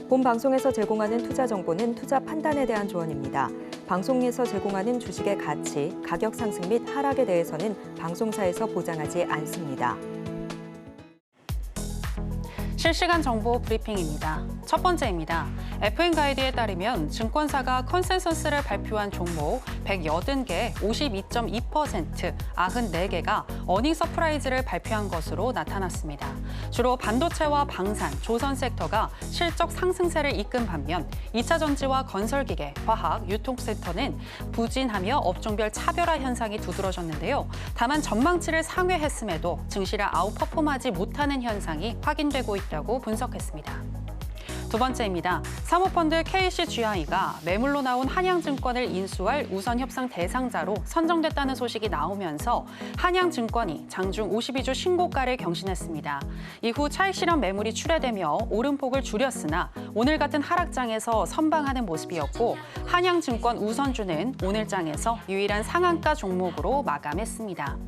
본 방송에서 제공하는 투자 정보는 투자 판단에 대한 조언입니다. 방송에서 제공하는 주식의 가치, 가격 상승 및 하락에 대해서는 방송사에서 보장하지 않습니다. 실시간 정보 브리핑입니다. 첫 번째입니다. FN 가이드에 따르면 증권사가 컨센서스를 발표한 종목 180개 52.2%, 94개가 어닝 서프라이즈를 발표한 것으로 나타났습니다. 주로 반도체와 방산, 조선 섹터가 실적 상승세를 이끈 반면 2차 전지와 건설기계, 화학, 유통 섹터는 부진하며 업종별 차별화 현상이 두드러졌는데요. 다만 전망치를 상회했음에도 증시를 아웃퍼폼하지 못하는 현상이 확인되고 있다고 분석했습니다. 두 번째입니다. 사모펀드 KCGI가 매물로 나온 한양증권을 인수할 우선 협상 대상자로 선정됐다는 소식이 나오면서 한양증권이 장중 52주 신고가를 경신했습니다. 이후 차익 실현 매물이 출회되며 오름폭을 줄였으나 오늘 같은 하락장에서 선방하는 모습이었고 한양증권 우선주는 오늘 장에서 유일한 상한가 종목으로 마감했습니다.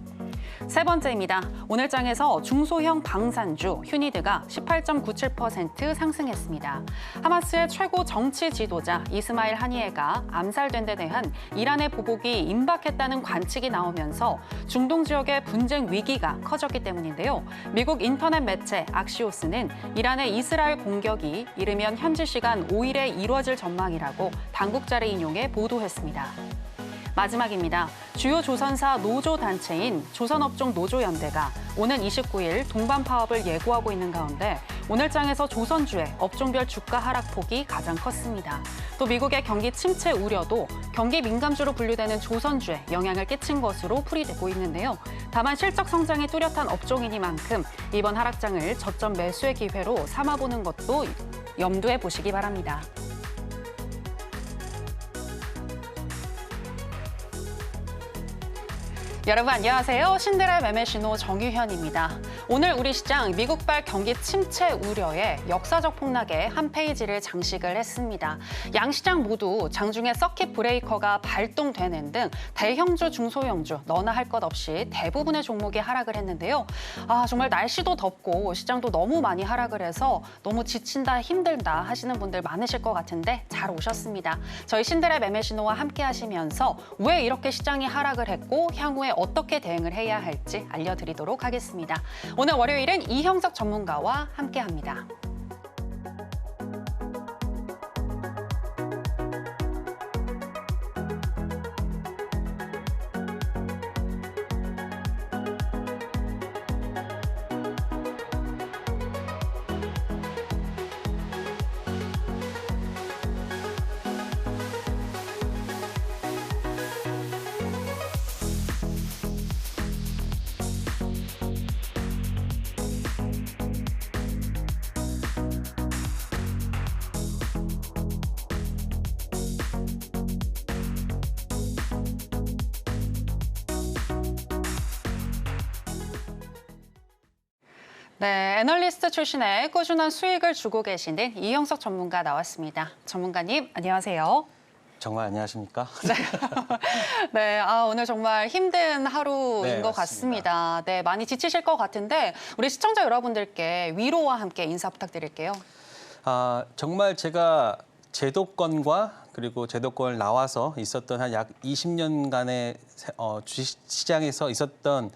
세 번째입니다. 오늘 장에서 중소형 방산주 휴니드가 18.97% 상승했습니다. 하마스의 최고 정치 지도자 이스마일 하니에가 암살된 데 대한 이란의 보복이 임박했다는 관측이 나오면서 중동 지역의 분쟁 위기가 커졌기 때문인데요. 미국 인터넷 매체 악시오스는 이란의 이스라엘 공격이 이르면 현지 시간 5일에 이루어질 전망이라고 당국자를 인용해 보도했습니다. 마지막입니다. 주요 조선사 노조 단체인 조선업종 노조연대가 오는 29일 동반 파업을 예고하고 있는 가운데 오늘 장에서 조선주의 업종별 주가 하락폭이 가장 컸습니다. 또 미국의 경기 침체 우려도 경기 민감주로 분류되는 조선주에 영향을 끼친 것으로 풀이되고 있는데요. 다만 실적 성장이 뚜렷한 업종이니만큼 이번 하락장을 저점 매수의 기회로 삼아보는 것도 염두에 보시기 바랍니다. 여러분 안녕하세요. 신드라 매매신호 정유현입니다. 오늘 우리 시장 미국발 경기 침체 우려에 역사적 폭락의 한 페이지를 장식을 했습니다. 양시장 모두 장중에 서킷 브레이커가 발동되는 등 대형주, 중소형주 너나 할 것 없이 대부분의 종목이 하락을 했는데요. 정말 날씨도 덥고 시장도 너무 많이 하락을 해서 너무 지친다, 힘들다 하시는 분들 많으실 것 같은데 잘 오셨습니다. 저희 신드라 매매신호와 함께 하시면서 왜 이렇게 시장이 하락을 했고 향후에 어떻게 대응을 해야 할지 알려드리도록 하겠습니다. 오늘 월요일은 이형석 전문가와 함께합니다. 네, 애널리스트 출신의 꾸준한 수익을 주고 계시는 이형석 전문가 나왔습니다. 전문가님, 안녕하세요. 정말 안녕하십니까? 네, 네, 오늘 정말 힘든 하루인 네, 것 같습니다. 네, 많이 지치실 것 같은데 우리 시청자 여러분들께 위로와 함께 인사 부탁드릴게요. 정말 제가 제도권과 그리고 제도권을 나와서 있었던 한 약 20년간의 주식시장에서 있었던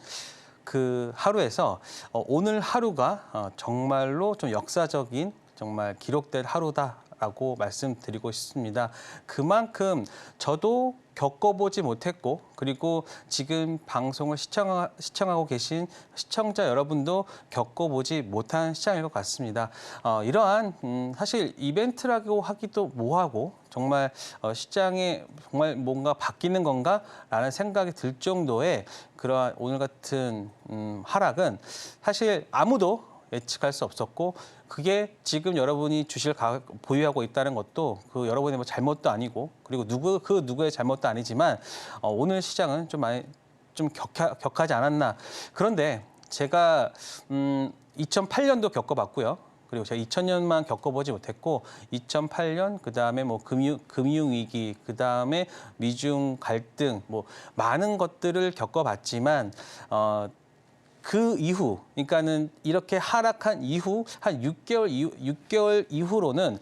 그 하루에서 오늘 하루가 정말로 좀 역사적인 정말 기록될 하루다라고 말씀드리고 싶습니다. 그만큼 저도 겪어보지 못했고 그리고 지금 방송을 시청하고 계신 시청자 여러분도 겪어보지 못한 시장일 것 같습니다. 이러한 사실 이벤트라고 하기도 뭐하고 정말 시장에 정말 뭔가 바뀌는 건가라는 생각이 들 정도의 그러한 오늘 같은 하락은 사실 아무도 예측할 수 없었고 그게 지금 여러분이 주식을 보유하고 있다는 것도 그 여러분의 뭐 잘못도 아니고 그리고 그 누구의 잘못도 아니지만 오늘 시장은 좀 많이 좀 격하지 않았나. 그런데 제가 2008년도 겪어봤고요. 그리고 제가 2000년만 겪어보지 못했고 2008년 그다음에 뭐 금융위기 그다음에 미중 갈등 뭐 많은 것들을 겪어봤지만 그 이후, 그러니까는 이렇게 하락한 이후 한 6개월 이후로는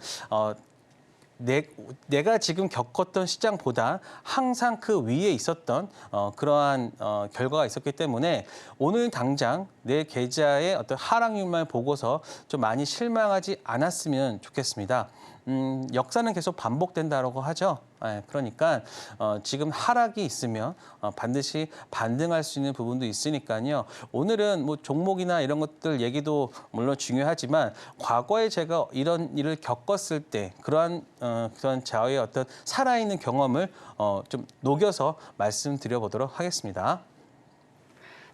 내가 지금 겪었던 시장보다 항상 그 위에 있었던 그러한 결과가 있었기 때문에 오늘 당장 내 계좌의 어떤 하락률만 보고서 좀 많이 실망하지 않았으면 좋겠습니다. 역사는 계속 반복된다라고 하죠. 그러니까 지금 하락이 있으면 반드시 반등할 수 있는 부분도 있으니까요. 오늘은 뭐 종목이나 이런 것들 얘기도 물론 중요하지만 과거에 제가 이런 일을 겪었을 때 그런 저의 어떤 살아있는 경험을 좀 녹여서 말씀드려보도록 하겠습니다.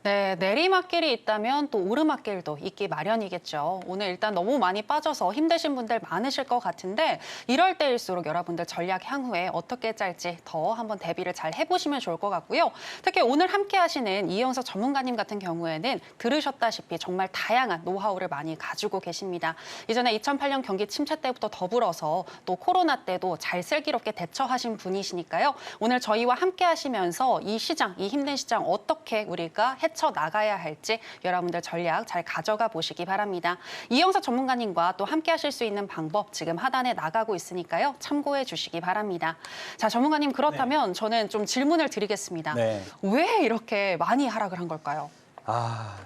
네, 내리막길이 있다면 또 오르막길도 있기 마련이겠죠. 오늘 일단 너무 많이 빠져서 힘드신 분들 많으실 것 같은데 이럴 때일수록 여러분들 전략 향후에 어떻게 짤지 더 한번 대비를 잘 해보시면 좋을 것 같고요. 특히 오늘 함께 하시는 이영석 전문가님 같은 경우에는 들으셨다시피 정말 다양한 노하우를 많이 가지고 계십니다. 이전에 2008년 경기 침체 때부터 더불어서 또 코로나 때도 잘 슬기롭게 대처하신 분이시니까요. 오늘 저희와 함께 하시면서 이 시장, 이 힘든 시장 어떻게 우리가 헤쳐나가야 할지 여러분들 전략 잘 가져가 보시기 바랍니다. 이영석 전문가님과 또 함께 하실 수 있는 방법 지금 하단에 나가고 있으니까요. 참고해 주시기 바랍니다. 자, 전문가님 그렇다면 저는 좀 질문을 드리겠습니다. 왜 이렇게 많이 하락을 한 걸까요?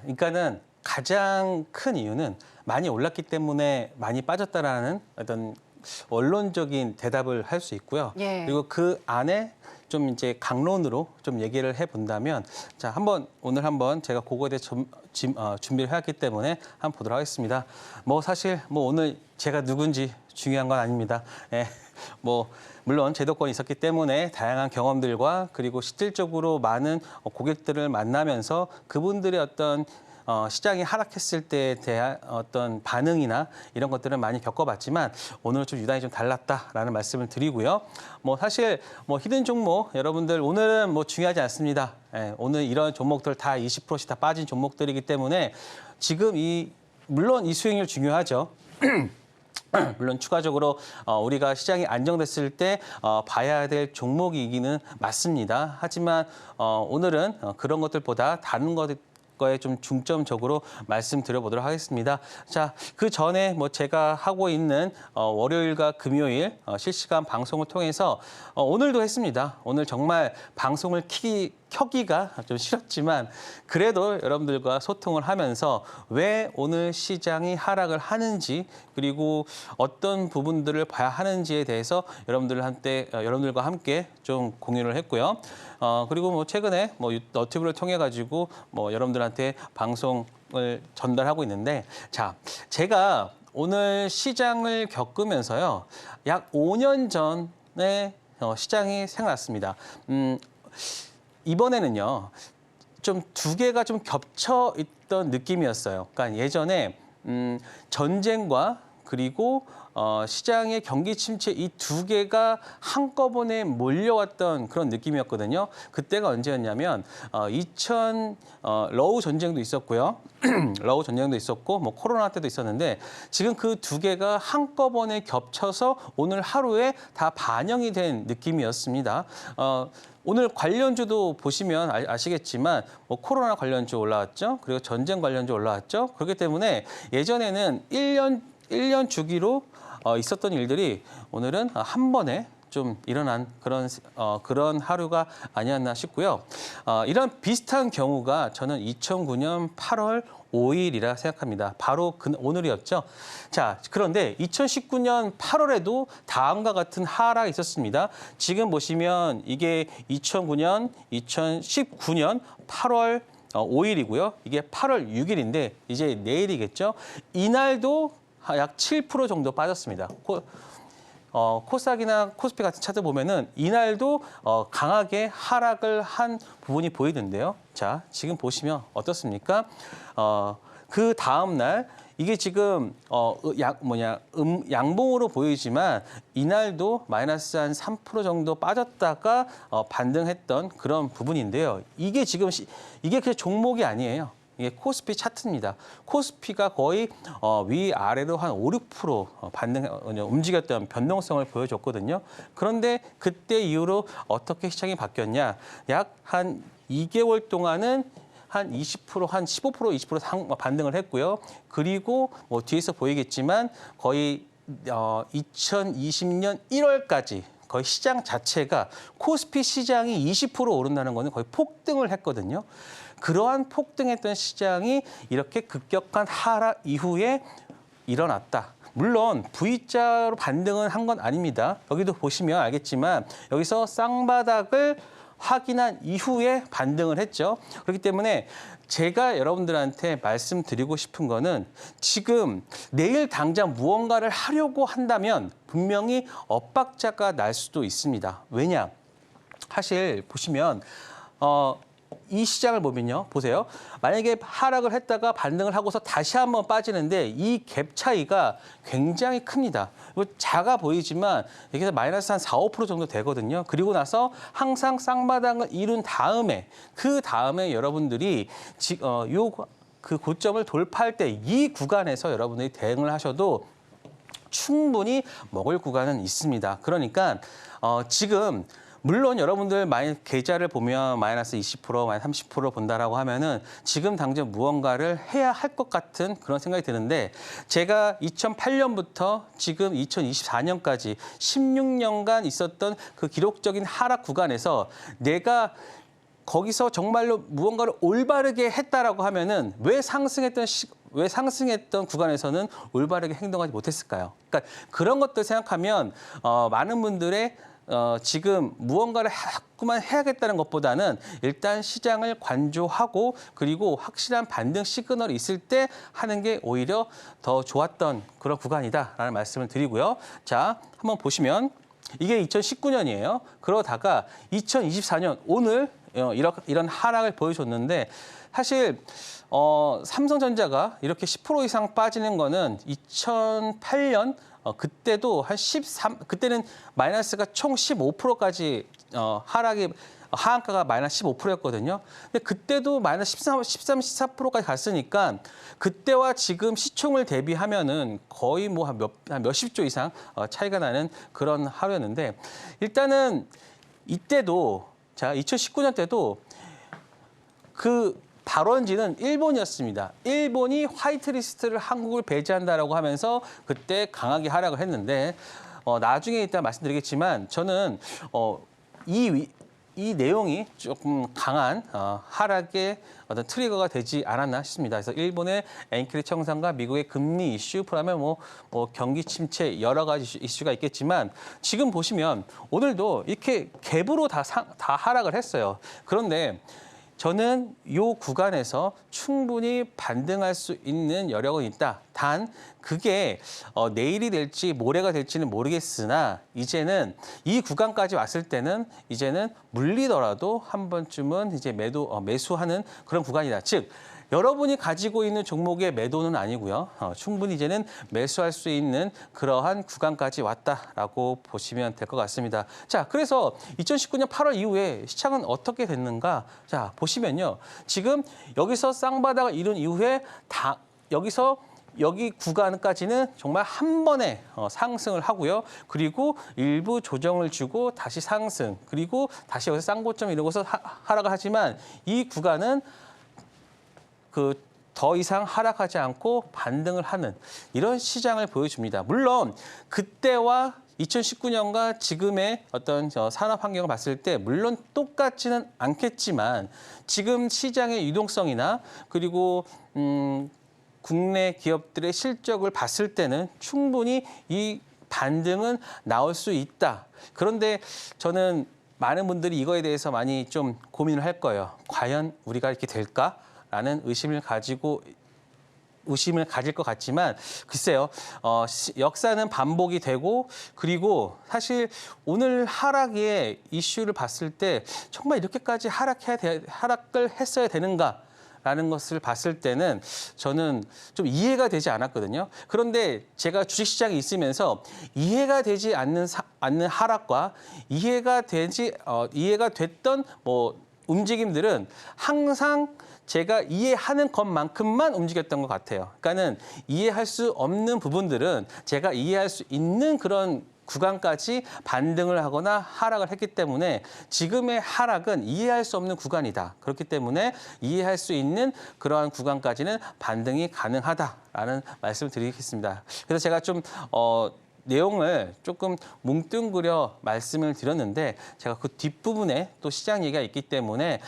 그러니까는 가장 큰 이유는 많이 올랐기 때문에 많이 빠졌다라는 어떤 원론적인 대답을 할 수 있고요. 그리고 그 안에 좀 이제 강론으로 좀 얘기를 해본다면, 자, 오늘 한번 제가 그거에 대해 준비를 해왔기 때문에 한번 보도록 하겠습니다. 뭐 사실 뭐 오늘 제가 누군지 중요한 건 아닙니다. 뭐 물론 제도권이 있었기 때문에 다양한 경험들과 그리고 실질적으로 많은 고객들을 만나면서 그분들의 어떤 시장이 하락했을 때에 대한 어떤 반응이나 이런 것들을 많이 겪어봤지만 오늘 좀 유난히 좀 달랐다라는 말씀을 드리고요. 뭐 사실 뭐 히든 종목 여러분들 오늘은 뭐 중요하지 않습니다. 오늘 이런 종목들 다 20%씩 다 빠진 종목들이기 때문에 지금 물론 이 수익률 중요하죠. 물론 추가적으로 우리가 시장이 안정됐을 때 봐야 될 종목이기는 맞습니다. 하지만 오늘은 그런 것들보다 다른 거에 좀 중점적으로 말씀드려보도록 하겠습니다. 자, 그 전에 뭐 제가 하고 있는 월요일과 금요일 실시간 방송을 통해서 오늘도 했습니다. 오늘 정말 방송을 켜기가 좀 싫었지만 그래도 여러분들과 소통을 하면서 왜 오늘 시장이 하락을 하는지 그리고 어떤 부분들을 봐야 하는지에 대해서 여러분들과 함께 좀 공유를 했고요. 그리고 뭐 최근에 뭐 너튜브를 통해 가지고 뭐 여러분들한테 방송을 전달하고 있는데, 자, 제가 오늘 시장을 겪으면서요, 약 5년 전에 시장이 생각났습니다. 이번에는요, 좀 두 개가 좀 겹쳐 있던 느낌이었어요. 그러니까 예전에 전쟁과 그리고 시장의 경기 침체 이 두 개가 한꺼번에 몰려왔던 그런 느낌이었거든요. 그때가 언제였냐면 러우 전쟁도 있었고요. 러우 전쟁도 있었고 뭐 코로나 때도 있었는데 지금 그 두 개가 한꺼번에 겹쳐서 오늘 하루에 다 반영이 된 느낌이었습니다. 오늘 관련주도 보시면 아시겠지만 뭐 코로나 관련주 올라왔죠. 그리고 전쟁 관련주 올라왔죠. 그렇기 때문에 예전에는 1년 주기로 있었던 일들이 오늘은 한 번에 좀 일어난 그런 하루가 아니었나 싶고요. 이런 비슷한 경우가 저는 2009년 8월 5일이라 생각합니다. 바로 오늘이었죠. 자, 그런데 2019년 8월에도 다음과 같은 하락이 있었습니다. 지금 보시면 이게 2019년 8월 5일이고요. 이게 8월 6일인데 이제 내일이겠죠. 이날도 약 7% 정도 빠졌습니다. 코스닥이나 코스피 같은 차트 보면은 이날도 강하게 하락을 한 부분이 보이는데요. 자, 지금 보시면 어떻습니까? 그 다음 날 이게 지금 양봉으로 보이지만 이날도 마이너스 한 3% 정도 빠졌다가 반등했던 그런 부분인데요. 이게 그냥 종목이 아니에요. 이게 코스피 차트입니다. 코스피가 거의 위아래로 한 5, 6% 움직였던 변동성을 보여줬거든요. 그런데 그때 이후로 어떻게 시장이 바뀌었냐? 약 한 2개월 동안은 한 20%, 한 15%, 20% 반등을 했고요. 그리고 뭐 뒤에서 보이겠지만 거의 2020년 1월까지 거의 시장 자체가 코스피 시장이 20% 오른다는 거는 거의 폭등을 했거든요. 그러한 폭등했던 시장이 이렇게 급격한 하락 이후에 일어났다. 물론 V자로 반등은 한 건 아닙니다. 여기도 보시면 알겠지만 여기서 쌍바닥을 확인한 이후에 반등을 했죠. 그렇기 때문에 제가 여러분들한테 말씀드리고 싶은 거는 지금 내일 당장 무언가를 하려고 한다면 분명히 엇박자가 날 수도 있습니다. 왜냐? 사실 보시면 이 시장을 보면요. 보세요. 만약에 하락을 했다가 반등을 하고서 다시 한번 빠지는데 이 갭 차이가 굉장히 큽니다. 작아 보이지만 여기서 마이너스 한 4, 5% 정도 되거든요. 그리고 나서 항상 쌍바닥을 이룬 다음에 그 다음에 여러분들이 그 고점을 돌파할 때 이 구간에서 여러분들이 대응을 하셔도 충분히 먹을 구간은 있습니다. 그러니까 지금 물론 여러분들 계좌를 보면 마이너스 20%, 마이너스 30% 본다라고 하면은 지금 당장 무언가를 해야 할 것 같은 그런 생각이 드는데 제가 2008년부터 지금 2024년까지 16년간 있었던 그 기록적인 하락 구간에서 내가 거기서 정말로 무언가를 올바르게 했다라고 하면은 왜 상승했던 구간에서는 올바르게 행동하지 못했을까요? 그러니까 그런 것들 생각하면 많은 분들의 지금 무언가를 자꾸만 해야겠다는 것보다는 일단 시장을 관조하고 그리고 확실한 반등 시그널이 있을 때 하는 게 오히려 더 좋았던 그런 구간이다라는 말씀을 드리고요. 자, 한번 보시면 이게 2019년이에요. 그러다가 2024년 오늘 이런 하락을 보여줬는데 사실 삼성전자가 이렇게 10% 이상 빠지는 거는 2008년 그때도 한 그때는 마이너스가 총 15%까지 하한가가 마이너스 15%였거든요. 근데 그때도 마이너스 14%까지 갔으니까 그때와 지금 시총을 대비하면은 거의 뭐 한 몇십 조 이상 차이가 나는 그런 하루였는데 일단은 이때도 자 2019년 때도 그 발원지는 일본이었습니다. 일본이 화이트리스트를 한국을 배제한다라고 하면서 그때 강하게 하락을 했는데 나중에 이따 말씀드리겠지만 저는 이 내용이 조금 강한 하락의 어떤 트리거가 되지 않았나 싶습니다. 그래서 일본의 엔키리 청산과 미국의 금리 이슈, 그러면 뭐 경기 침체 여러 가지 이슈가 있겠지만 지금 보시면 오늘도 이렇게 갭으로 다 하락을 했어요. 그런데 저는 이 구간에서 충분히 반등할 수 있는 여력은 있다. 단 그게 내일이 될지 모레가 될지는 모르겠으나 이제는 이 구간까지 왔을 때는 이제는 물리더라도 한 번쯤은 이제 매수하는 그런 구간이다. 즉 여러분이 가지고 있는 종목의 매도는 아니고요. 충분히 이제는 매수할 수 있는 그러한 구간까지 왔다라고 보시면 될 것 같습니다. 자, 그래서 2019년 8월 이후에 시장은 어떻게 됐는가? 자, 보시면요. 지금 여기서 쌍바닥을 이룬 이후에 여기 구간까지는 정말 한 번에 상승을 하고요. 그리고 일부 조정을 주고 다시 상승, 그리고 다시 여기서 쌍고점 이루고서 하락을 하지만 이 구간은 더 이상 하락하지 않고 반등을 하는 이런 시장을 보여줍니다. 물론 그때와 2019년과 지금의 어떤 산업 환경을 봤을 때 물론 똑같지는 않겠지만 지금 시장의 유동성이나 그리고 국내 기업들의 실적을 봤을 때는 충분히 이 반등은 나올 수 있다. 그런데 저는 많은 분들이 이거에 대해서 많이 좀 고민을 할 거예요. 과연 우리가 이렇게 될까? 라는 의심을 가질 것 같지만 글쎄요. 역사는 반복이 되고 그리고 사실 오늘 하락의 이슈를 봤을 때 정말 이렇게까지 하락을 했어야 되는가? 라는 것을 봤을 때는 저는 좀 이해가 되지 않았거든요. 그런데 제가 주식시장에 있으면서 이해가 되지 않는 하락과 이해가 됐던 움직임들은 항상 제가 이해하는 것만큼만 움직였던 것 같아요. 그러니까는 이해할 수 없는 부분들은 제가 이해할 수 있는 그런 구간까지 반등을 하거나 하락을 했기 때문에 지금의 하락은 이해할 수 없는 구간이다. 그렇기 때문에 이해할 수 있는 그러한 구간까지는 반등이 가능하다라는 말씀을 드리겠습니다. 그래서 제가 좀 내용을 조금 뭉뚱그려 말씀을 드렸는데 제가 그 뒷부분에 또 시장 얘기가 있기 때문에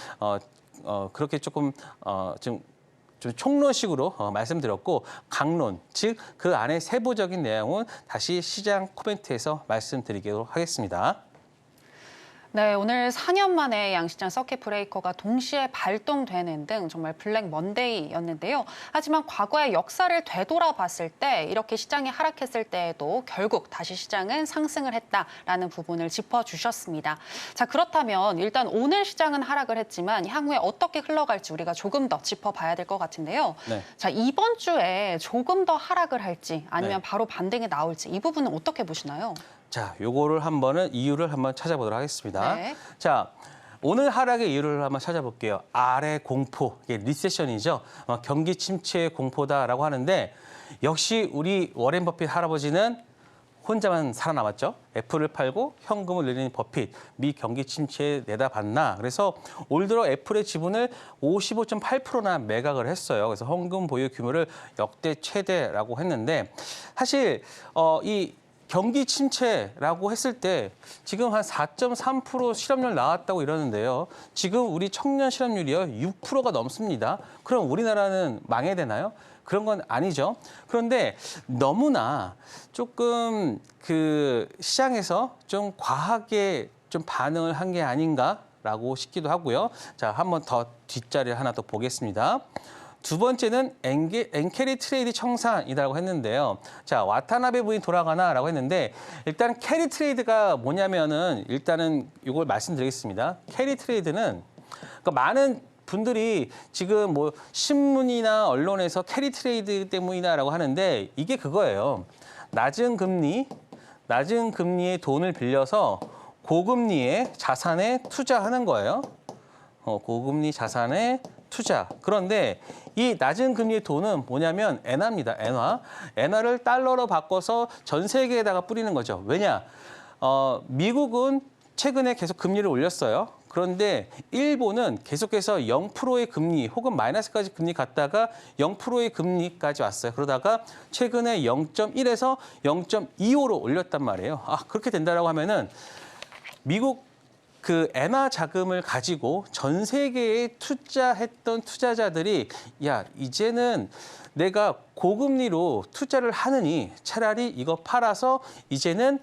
그렇게 조금 좀 총론식으로 말씀드렸고 강론, 즉 그 안에 세부적인 내용은 다시 시장 코멘트에서 말씀드리도록 하겠습니다. 네, 오늘 4년 만에 양시장 서킷 브레이커가 동시에 발동되는 등 정말 블랙 먼데이였는데요. 하지만 과거의 역사를 되돌아봤을 때 이렇게 시장이 하락했을 때에도 결국 다시 시장은 상승을 했다라는 부분을 짚어주셨습니다. 자, 그렇다면 일단 오늘 시장은 하락을 했지만 향후에 어떻게 흘러갈지 우리가 조금 더 짚어봐야 될 것 같은데요. 네. 자, 이번 주에 조금 더 하락을 할지 아니면 네. 바로 반등이 나올지 이 부분은 어떻게 보시나요? 자, 요거를 이유를 한번 찾아보도록 하겠습니다. 네. 자, 오늘 하락의 이유를 한번 찾아볼게요. 아래 공포, 이게 리세션이죠. 경기 침체의 공포다라고 하는데 역시 우리 워렌 버핏 할아버지는 혼자만 살아남았죠. 애플을 팔고 현금을 늘리는 버핏, 미 경기 침체에 내다봤나. 그래서 올 들어 애플의 지분을 55.8%나 매각을 했어요. 그래서 현금 보유 규모를 역대 최대라고 했는데 사실 이 경기 침체라고 했을 때 지금 한 4.3% 실업률 나왔다고 이러는데요. 지금 우리 청년 실업률이요 6%가 넘습니다. 그럼 우리나라는 망해야 되나요? 그런 건 아니죠. 그런데 너무나 조금 그 시장에서 좀 과하게 좀 반응을 한 게 아닌가라고 싶기도 하고요. 자, 한번 더 뒷자리를 하나 더 보겠습니다. 두 번째는 엔캐리 트레이드 청산이라고 했는데요. 자, 와타나베 부인 돌아가나라고 했는데 일단 캐리 트레이드가 뭐냐면은 일단은 이걸 말씀드리겠습니다. 캐리 트레이드는 그러니까 많은 분들이 지금 뭐 신문이나 언론에서 캐리 트레이드 때문이다라고 하는데 이게 그거예요. 낮은 금리의 돈을 빌려서 고금리의 자산에 투자하는 거예요. 고금리 자산에 투자. 그런데 이 낮은 금리의 돈은 뭐냐면 엔화입니다. 엔화를 달러로 바꿔서 전 세계에다가 뿌리는 거죠. 왜냐? 미국은 최근에 계속 금리를 올렸어요. 그런데 일본은 계속해서 0%의 금리 혹은 마이너스까지 금리 갔다가 0%의 금리까지 왔어요. 그러다가 최근에 0.1에서 0.25로 올렸단 말이에요. 그렇게 된다라고 하면은 미국 그 엔화 자금을 가지고 전 세계에 투자했던 투자자들이 야, 이제는 내가 고금리로 투자를 하느니 차라리 이거 팔아서 이제는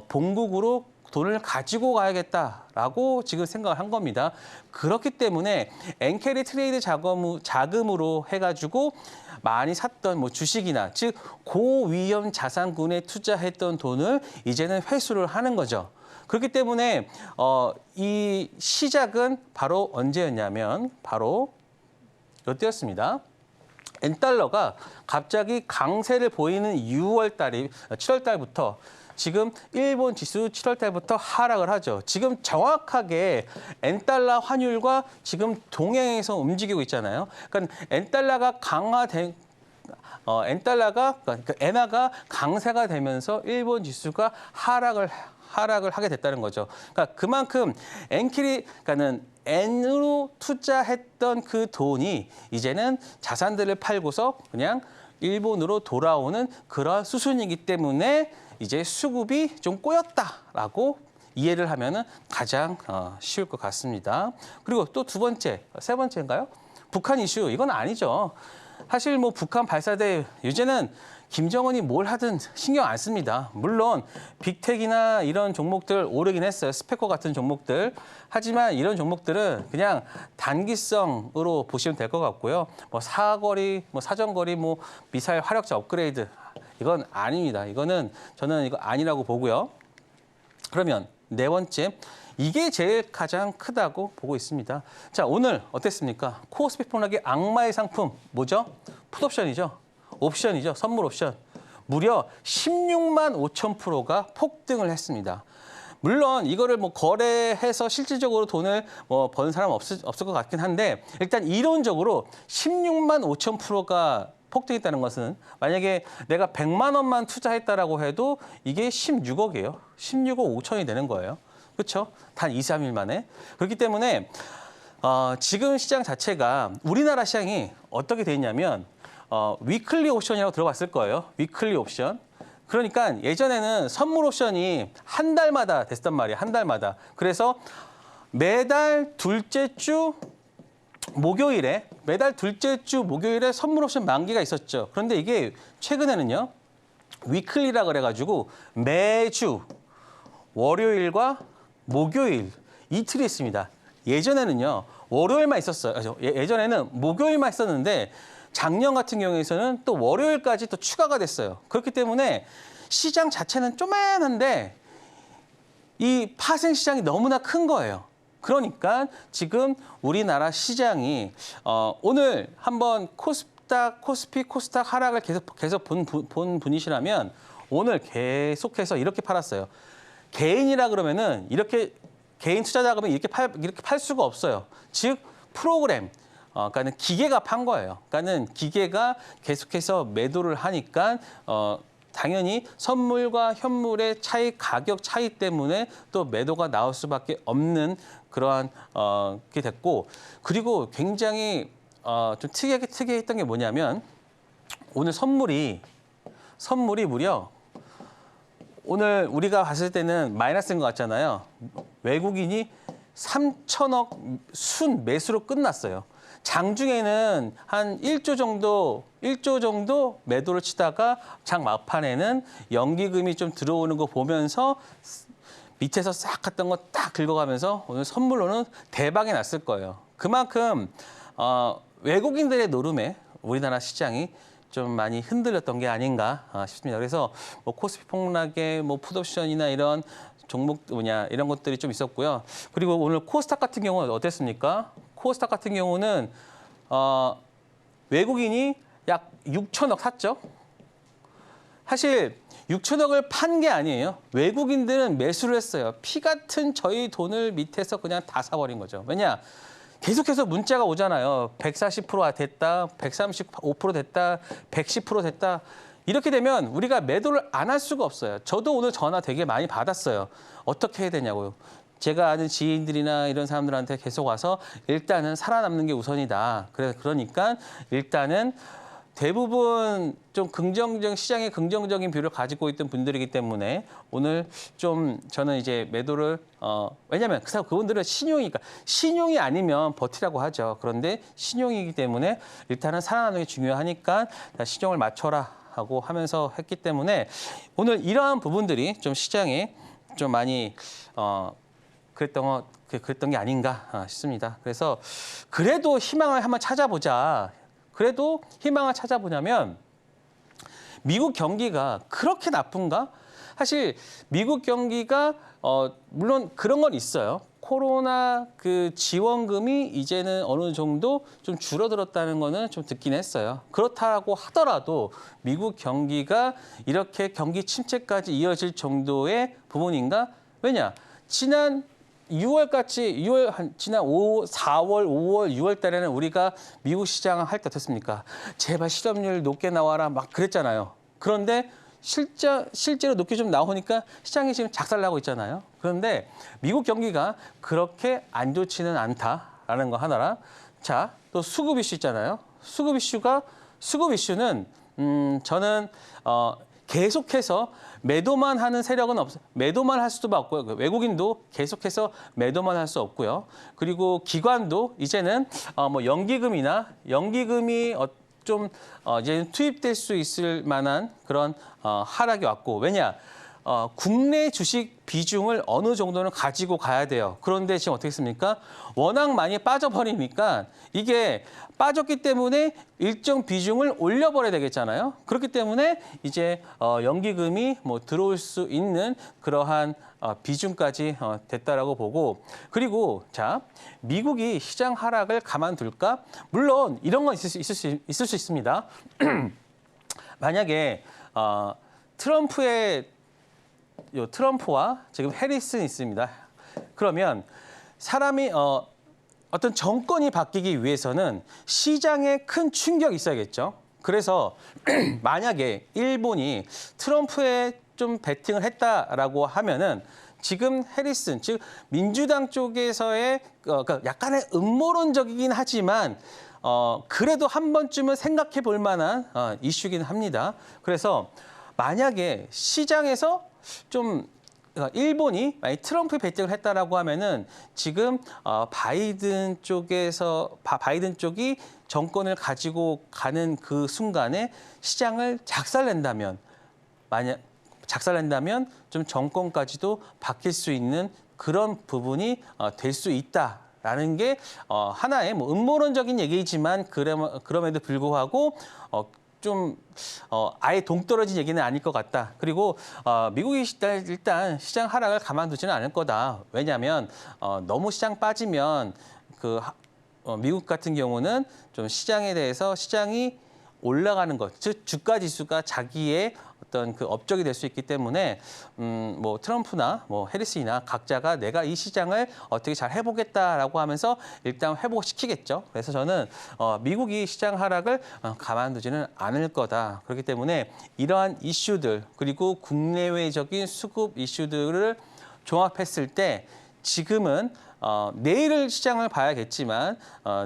본국으로 돈을 가지고 가야겠다라고 지금 생각을 한 겁니다. 그렇기 때문에 엔캐리 트레이드 자금으로 해가지고 많이 샀던 뭐 주식이나 즉 고위험 자산군에 투자했던 돈을 이제는 회수를 하는 거죠. 그렇기 때문에 이 시작은 바로 언제였냐면 바로 이때였습니다. 엔달러가 갑자기 강세를 보이는 7월 달부터 지금 일본 지수 7월 달부터 하락을 하죠. 지금 정확하게 엔달러 환율과 지금 동행해서 움직이고 있잖아요. 그러니까 엔달러가 그러니까 엔화가 강세가 되면서 일본 지수가 하락을 하게 됐다는 거죠. 그러니까 그만큼 그러니까는 엔으로 투자했던 그 돈이 이제는 자산들을 팔고서 그냥 일본으로 돌아오는 그런 수순이기 때문에 이제 수급이 좀 꼬였다라고 이해를 하면은 가장 쉬울 것 같습니다. 그리고 또 세 번째인가요? 북한 이슈 이건 아니죠. 사실 뭐 북한 발사대 요새는 김정은이 뭘 하든 신경 안 씁니다. 물론 빅텍이나 이런 종목들 오르긴 했어요. 스페커 같은 종목들. 하지만 이런 종목들은 그냥 단기성으로 보시면 될 것 같고요. 뭐 사정거리, 뭐 미사일 화력자 업그레이드 이건 아닙니다. 저는 이거 아니라고 보고요. 그러면 네 번째, 이게 제일 가장 크다고 보고 있습니다. 자, 오늘 어땠습니까? 코스피 폭락의 악마의 상품 뭐죠? 풋옵션이죠. 옵션이죠. 선물 옵션. 무려 16만 5천%가 폭등을 했습니다. 물론 이거를 뭐 거래해서 실질적으로 돈을 번 사람 없을 것 같긴 한데 일단 이론적으로 16만 5천%가 폭등했다는 것은 만약에 내가 100만 원만 투자했다라고 해도 이게 16억이에요. 16억 5천이 되는 거예요. 그렇죠? 단 2, 3일 만에. 그렇기 때문에 지금 시장 자체가 우리나라 시장이 어떻게 돼 있냐면 위클리 옵션이라고 들어봤을 거예요. 위클리 옵션. 그러니까 예전에는 선물 옵션이 한 달마다 됐단 말이에요. 한 달마다. 그래서 매달 둘째 주 목요일에 선물 옵션 만기가 있었죠. 그런데 이게 최근에는요. 위클리라 그래가지고 매주 월요일과 목요일 이틀이 있습니다. 예전에는요. 월요일만 있었어요. 예전에는 목요일만 있었는데 작년 같은 경우에는 또 월요일까지 또 추가가 됐어요. 그렇기 때문에 시장 자체는 쪼만한데 이 파생 시장이 너무나 큰 거예요. 그러니까 지금 우리나라 시장이 오늘 한번 코스피, 코스닥 하락을 계속 본 분이시라면 오늘 계속해서 이렇게 팔았어요. 개인이라 그러면은 이렇게 개인 투자자 그러면 이렇게 팔 수가 없어요. 즉 프로그램, 그러니까는 기계가 판 거예요. 그러니까는 기계가 계속해서 매도를 하니까 당연히 선물과 현물의 차이, 가격 차이 때문에 또 매도가 나올 수밖에 없는 그러한 게 됐고, 그리고 굉장히 좀 특이했던 게 뭐냐면 오늘 선물이 무려 오늘 우리가 봤을 때는 마이너스인 것 같잖아요. 외국인이 3천억 순 매수로 끝났어요. 장중에는 한 1조 정도 매도를 치다가 장 막판에는 연기금이 좀 들어오는 거 보면서 밑에서 싹 갔던 거 딱 긁어가면서 오늘 선물로는 대박이 났을 거예요. 그만큼 외국인들의 노름에 우리나라 시장이 좀 많이 흔들렸던 게 아닌가 싶습니다. 그래서 뭐 코스피 폭락에 뭐 풋옵션이나 이런 종목 이런 것들이 좀 있었고요. 그리고 오늘 코스닥 같은 경우는 어땠습니까? 코스닥 같은 경우는 외국인이 약 6천억 샀죠. 사실 6천억을 판 게 아니에요. 외국인들은 매수를 했어요. 피 같은 저희 돈을 밑에서 그냥 다 사버린 거죠. 왜냐? 계속해서 문자가 오잖아요. 140% 됐다, 135% 됐다, 110% 됐다. 이렇게 되면 우리가 매도를 안 할 수가 없어요. 저도 오늘 전화 되게 많이 받았어요. 어떻게 해야 되냐고요. 제가 아는 지인들이나 이런 사람들한테 계속 와서 일단은 살아남는 게 우선이다. 그러니까 일단은 대부분 좀 시장에 긍정적인 뷰를 가지고 있던 분들이기 때문에 오늘 좀 저는 이제 매도를 왜냐하면 그분들은 신용이 아니면 버티라고 하죠. 그런데 신용이기 때문에 일단은 살아남는 게 중요하니까 신용을 맞춰라 하고 하면서 했기 때문에 오늘 이러한 부분들이 좀 시장에 좀 많이 그랬던 게 아닌가 싶습니다. 그래서 그래도 희망을 한번 찾아보자. 그래도 희망을 찾아보냐면 미국 경기가 그렇게 나쁜가? 사실 미국 경기가 물론 그런 건 있어요. 코로나 그 지원금이 이제는 어느 정도 좀 줄어들었다는 거는 좀 듣긴 했어요. 그렇다고 하더라도 미국 경기가 이렇게 경기 침체까지 이어질 정도의 부분인가? 왜냐? 지난 4월, 5월, 6월 달에는 우리가 미국 시장을 할 때 어떻습니까? 제발 실업률 높게 나와라 막 그랬잖아요. 그런데 실제로 높게 좀 나오니까 시장이 지금 작살나고 있잖아요. 그런데 미국 경기가 그렇게 안 좋지는 않다라는 거 하나랑 자, 또 수급 이슈 있잖아요. 수급 이슈는 저는 계속해서 매도만 하는 세력은 없어요. 매도만 할 수도 없고요. 외국인도 계속해서 매도만 할 수 없고요. 그리고 기관도 이제는 뭐 연기금이 좀 이제 투입될 수 있을 만한 그런 하락이 왔고 왜냐? 국내 주식 비중을 어느 정도는 가지고 가야 돼요. 그런데 지금 어떻게 했습니까? 워낙 많이 빠져버리니까 이게 빠졌기 때문에 일정 비중을 올려버려야 되겠잖아요. 그렇기 때문에 이제 연기금이 뭐 들어올 수 있는 그러한 비중까지 됐다라고 보고 그리고 자 미국이 시장 하락을 가만둘까? 물론 이런 건 있을 수 있습니다. 만약에 트럼프와 지금 해리슨이 있습니다. 그러면 사람이 어떤 정권이 바뀌기 위해서는 시장에 큰 충격이 있어야겠죠. 그래서 만약에 일본이 트럼프에 좀 베팅을 했다라고 하면은 지금 해리슨, 즉 민주당 쪽에서의 그러니까 약간의 음모론적이긴 하지만 그래도 한 번쯤은 생각해 볼 만한 이슈긴 합니다. 그래서 만약에 시장에서 좀 일본이 만약 트럼프 베팅을 했다라고 하면은 지금 바이든 쪽이 정권을 가지고 가는 그 순간에 시장을 작살낸다면 좀 정권까지도 바뀔 수 있는 그런 부분이 될 수 있다라는 게 하나의 뭐 음모론적인 얘기지만 그럼에도 불구하고 아예 동떨어진 얘기는 아닐 것 같다. 그리고 미국이 일단 시장 하락을 가만두지는 않을 거다. 왜냐하면 너무 시장 빠지면 미국 같은 경우는 좀 시장에 대해서 시장이 올라가는 것, 즉 주가 지수가 자기의 어떤 그 업적이 될 수 있기 때문에 뭐 트럼프나 뭐 해리스나 각자가 내가 이 시장을 어떻게 잘 해보겠다라고 하면서 일단 회복시키겠죠. 그래서 저는 미국이 시장 하락을 가만두지는 않을 거다. 그렇기 때문에 이러한 이슈들 그리고 국내외적인 수급 이슈들을 종합했을 때 지금은 내일 시장을 봐야겠지만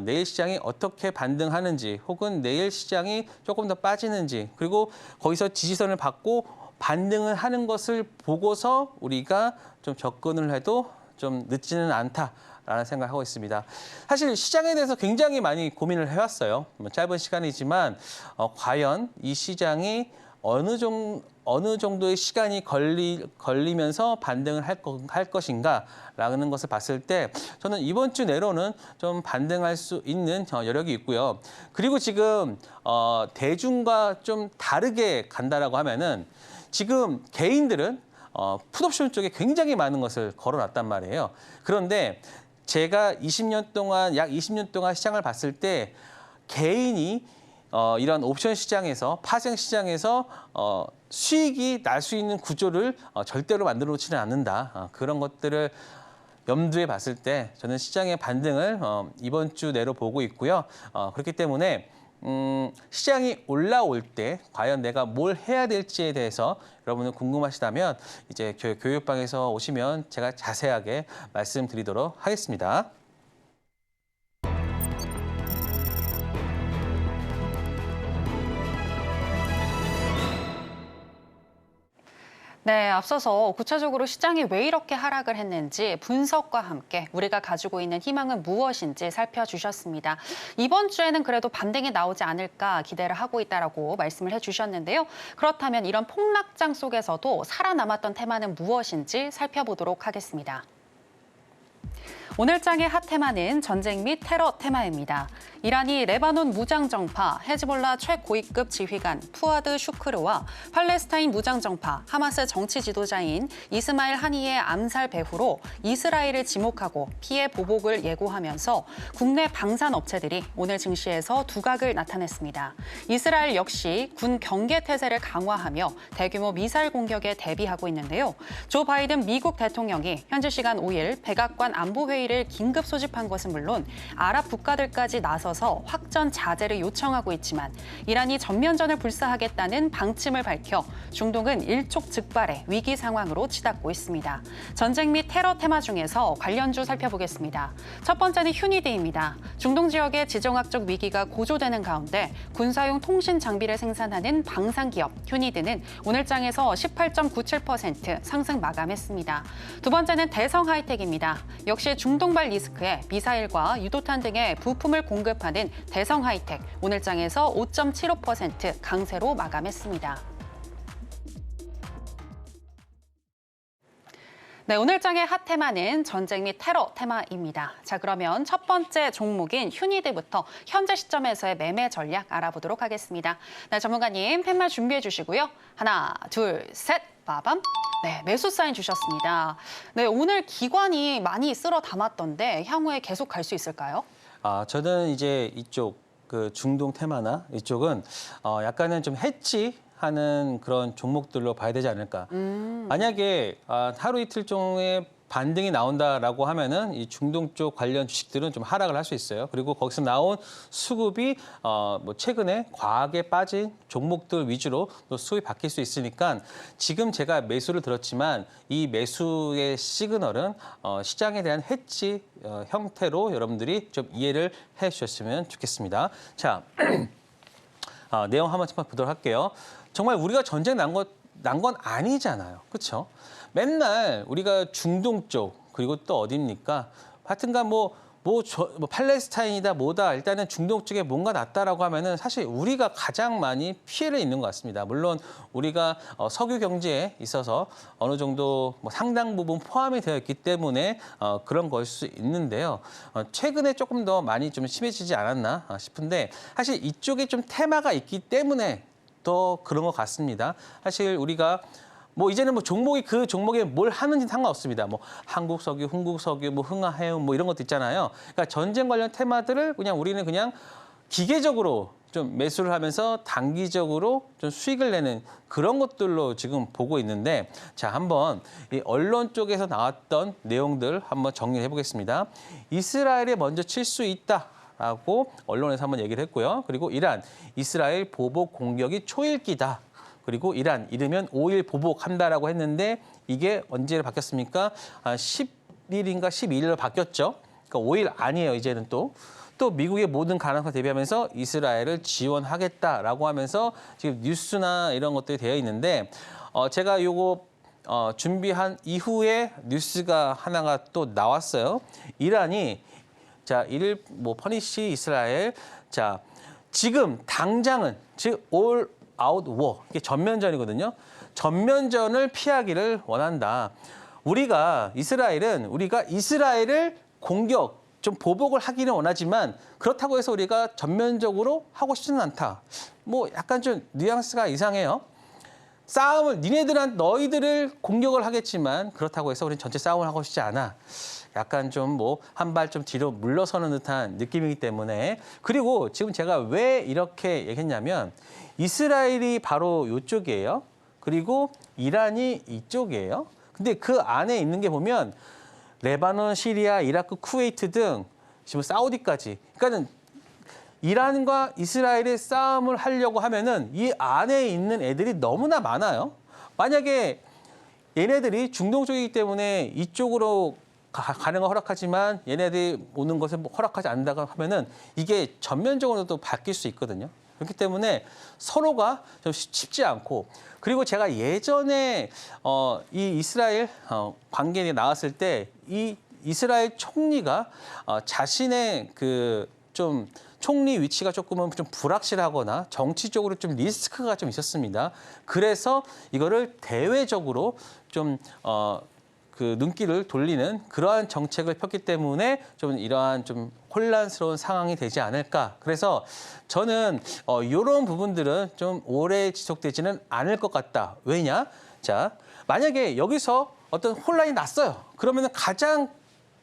내일 시장이 어떻게 반등하는지 혹은 내일 시장이 조금 더 빠지는지 그리고 거기서 지지선을 받고 반등을 하는 것을 보고서 우리가 좀 접근을 해도 좀 늦지는 않다라는 생각을 하고 있습니다. 사실 시장에 대해서 굉장히 많이 고민을 해왔어요. 짧은 시간이지만 과연 이 시장이 어느 정도의 시간이 걸리면서 반등을 할 것인가라는 것을 봤을 때 저는 이번 주 내로는 좀 반등할 수 있는 여력이 있고요. 그리고 지금 대중과 좀 다르게 간다라고 하면은 지금 개인들은 풋옵션 쪽에 굉장히 많은 것을 걸어놨단 말이에요. 그런데 제가 약 20년 동안 시장을 봤을 때 개인이 이런 옵션 시장에서 파생 시장에서 수익이 날 수 있는 구조를 절대로 만들어 놓지는 않는다. 그런 것들을 염두에 봤을 때 저는 시장의 반등을 이번 주 내로 보고 있고요. 그렇기 때문에 시장이 올라올 때 과연 내가 뭘 해야 될지에 대해서 여러분은 궁금하시다면 이제 교육방에서 오시면 제가 자세하게 말씀드리도록 하겠습니다. 네, 앞서서 구체적으로 시장이 왜 이렇게 하락을 했는지 분석과 함께 우리가 가지고 있는 희망은 무엇인지 살펴주셨습니다. 이번 주에는 그래도 반등이 나오지 않을까 기대를 하고 있다라고 말씀을 해주셨는데요. 그렇다면 이런 폭락장 속에서도 살아남았던 테마는 무엇인지 살펴보도록 하겠습니다. 오늘 장의 핫 테마는 전쟁 및 테러 테마입니다. 이란이 레바논 무장정파 헤즈볼라 최고위급 지휘관 푸아드 슈크르와 팔레스타인 무장정파 하마스 정치 지도자인 이스마일 하니의 암살 배후로 이스라엘을 지목하고 피해 보복을 예고하면서 국내 방산업체들이 오늘 증시에서 두각을 나타냈습니다. 이스라엘 역시 군 경계 태세를 강화하며 대규모 미사일 공격에 대비하고 있는데요. 조 바이든 미국 대통령이 현지 시간 5일 백악관 안보회의를 긴급 소집한 것은 물론 아랍 국가들까지 나서서 확전 자제를 요청하고 있지만 이란이 전면전을 불사하겠다는 방침을 밝혀 중동은 일촉즉발의 위기 상황으로 치닫고 있습니다. 전쟁 및 테러 테마 중에서 관련주 살펴보겠습니다. 첫 번째는 휴니드입니다. 중동 지역의 지정학적 위기가 고조되는 가운데 군사용 통신 장비를 생산하는 방산기업 휴니드는 오늘 장에서 18.97% 상승 마감했습니다. 두 번째는 대성 하이텍입니다. 역시 중동발 리스크에 미사일과 유도탄 등의 부품을 공급하는 대성 하이텍 오늘 장에서 5.75% 강세로 마감했습니다. 네, 오늘 장의 핫 테마는 전쟁 및 테러 테마입니다. 자, 그러면 첫 번째 종목인 휴니드부터 현재 시점에서의 매매 전략 알아보도록 하겠습니다. 네, 전문가님 팻말 준비해 주시고요. 하나, 둘, 셋, 빠밤. 네, 매수 사인 주셨습니다. 네, 오늘 기관이 많이 쓸어 담았던데 향후에 계속 갈 수 있을까요? 저는 이제 이쪽 그 중동 테마나 이쪽은 약간은 좀 해치하는 그런 종목들로 봐야 되지 않을까. 만약에 하루 이틀 종의 반등이 나온다라고 하면은 이 중동 쪽 관련 주식들은 좀 하락을 할 수 있어요. 그리고 거기서 나온 수급이 뭐 최근에 과하게 빠진 종목들 위주로 또 수급이 바뀔 수 있으니까 지금 제가 매수를 들었지만 이 매수의 시그널은 시장에 대한 해지 형태로 여러분들이 좀 이해를 해 주셨으면 좋겠습니다. 자, 내용 한번 보도록 할게요. 정말 우리가 전쟁 난 건 아니잖아요. 그렇죠? 맨날 우리가 중동 쪽 그리고 또 어디입니까? 하여튼간 뭐 팔레스타인이다 뭐다 일단은 중동 쪽에 뭔가 났다라고 하면은 사실 우리가 가장 많이 피해를 입는 것 같습니다. 물론 우리가 석유 경제에 있어서 어느 정도 뭐 상당 부분 포함이 되어 있기 때문에 그런 걸 수 있는데요. 최근에 조금 더 많이 좀 심해지지 않았나 싶은데 사실 이쪽에 좀 테마가 있기 때문에 더 그런 것 같습니다. 사실 우리가 뭐 이제는 뭐 종목이 그 종목에 뭘 하는지 상관없습니다. 뭐 한국석유, 흥국석유, 뭐 흥하해운 뭐 이런 것도 있잖아요. 그러니까 전쟁 관련 테마들을 그냥 우리는 그냥 기계적으로 좀 매수를 하면서 단기적으로 좀 수익을 내는 그런 것들로 지금 보고 있는데 자, 한번 이 언론 쪽에서 나왔던 내용들 한번 정리해 보겠습니다. 이스라엘에 먼저 칠 수 있다. 라고 언론에서 한번 얘기를 했고요. 그리고 이란, 이스라엘 보복 공격이 초읽기다. 그리고 이란, 이르면 5일 보복한다라고 했는데 이게 언제 바뀌었습니까? 10일인가 12일로 바뀌었죠. 그러니까 5일 아니에요, 이제는 또 미국의 모든 가능성 대비하면서 이스라엘을 지원하겠다라고 하면서 지금 뉴스나 이런 것들이 되어 있는데 제가 요거 준비한 이후에 뉴스가 하나가 또 나왔어요. 이란이 자, 이를 뭐 퍼니시 이스라엘. 자, 지금 당장은 즉 all out war. 이게 전면전이거든요. 전면전을 피하기를 원한다. 우리가 이스라엘을 공격 좀 보복을 하기는 원하지만 그렇다고 해서 우리가 전면적으로 하고 싶지는 않다. 뭐 약간 좀 뉘앙스가 이상해요. 싸움을 너희들을 공격을 하겠지만 그렇다고 해서 우리는 전체 싸움을 하고 싶지 않아. 약간 좀 뭐 한 발 좀 뒤로 물러서는 듯한 느낌이기 때문에 그리고 지금 제가 왜 이렇게 얘기했냐면 이스라엘이 바로 이쪽이에요. 그리고 이란이 이쪽이에요. 근데 그 안에 있는 게 보면 레바논, 시리아, 이라크, 쿠웨이트 등 지금 사우디까지. 그러니까는 이란과 이스라엘의 싸움을 하려고 하면은 이 안에 있는 애들이 너무나 많아요. 만약에 얘네들이 중동 쪽이기 때문에 이쪽으로 가는 건 허락하지만 얘네들이 오는 것을 허락하지 않는다고 하면은 이게 전면적으로도 바뀔 수 있거든요. 그렇기 때문에 서로가 좀 쉽지 않고 그리고 제가 예전에 이 이스라엘 관계에 나왔을 때 이 이스라엘 총리가 자신의 그 좀 총리 위치가 조금은 좀 불확실하거나 정치적으로 좀 리스크가 좀 있었습니다. 그래서 이거를 대외적으로 좀 그 눈길을 돌리는 그러한 정책을 폈기 때문에 좀 이러한 좀 혼란스러운 상황이 되지 않을까. 그래서 저는 이런 부분들은 좀 오래 지속되지는 않을 것 같다. 왜냐? 자, 만약에 여기서 어떤 혼란이 났어요. 그러면 가장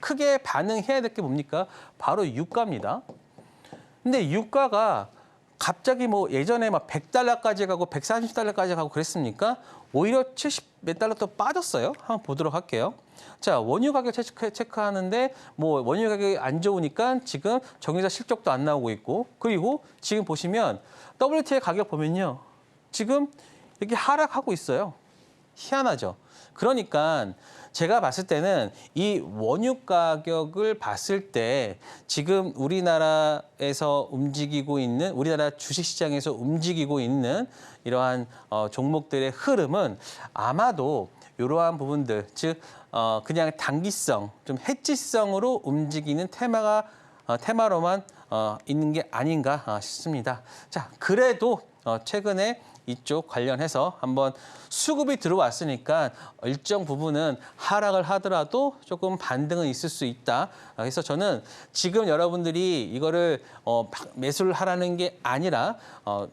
크게 반응해야 될 게 뭡니까? 바로 유가입니다. 근데 유가가 갑자기 뭐 예전에 막 100달러까지 가고 130달러까지 가고 그랬습니까? 오히려 70 몇 달러 또 빠졌어요. 한번 보도록 할게요. 자, 원유 가격 체크하는데 뭐 원유 가격이 안 좋으니까 지금 정유사 실적도 안 나오고 있고 그리고 지금 보시면 WTI 가격 보면요. 지금 이렇게 하락하고 있어요. 희한하죠. 그러니까 제가 봤을 때는 이 원유 가격을 봤을 때 지금 우리나라에서 움직이고 있는 우리나라 주식시장에서 움직이고 있는 이러한 종목들의 흐름은 아마도 이러한 부분들 즉 그냥 단기성 좀 해지성으로 움직이는 테마로만 있는 게 아닌가 싶습니다. 자, 그래도 최근에 이쪽 관련해서 한번 수급이 들어왔으니까 일정 부분은 하락을 하더라도 조금 반등은 있을 수 있다. 그래서 저는 지금 여러분들이 이거를 매수를 하라는 게 아니라